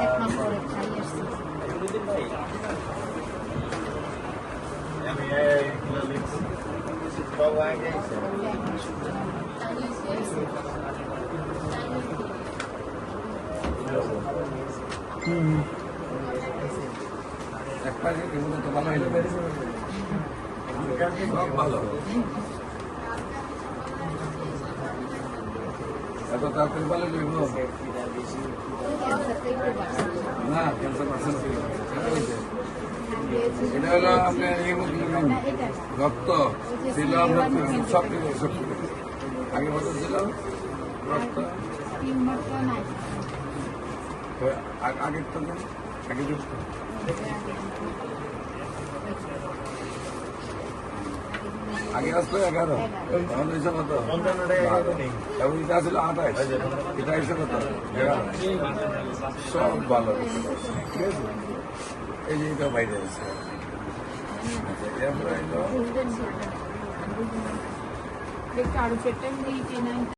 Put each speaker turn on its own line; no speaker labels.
এক মাস পরে খাই আসছি।
তো ভালো হইলো সব ভালো এত তাড়াতাড়ি ভালো হইল না ক্যান্সার পার্সেন্ট এটা হলো আপনার হিমোগ্লোবিন রক্ত ছিল সব সব আগে বছর ছিল রক্ত আগের তো আগে আগে আসতো 11 তখন হয়েছে কত এবং এটা ছিল 28 এটা হয়েছে কত 11 সব ভালো ঠিক আছে এই যে এটা বাইরে আছে এরপরে
আরো পেটেন দিয়ে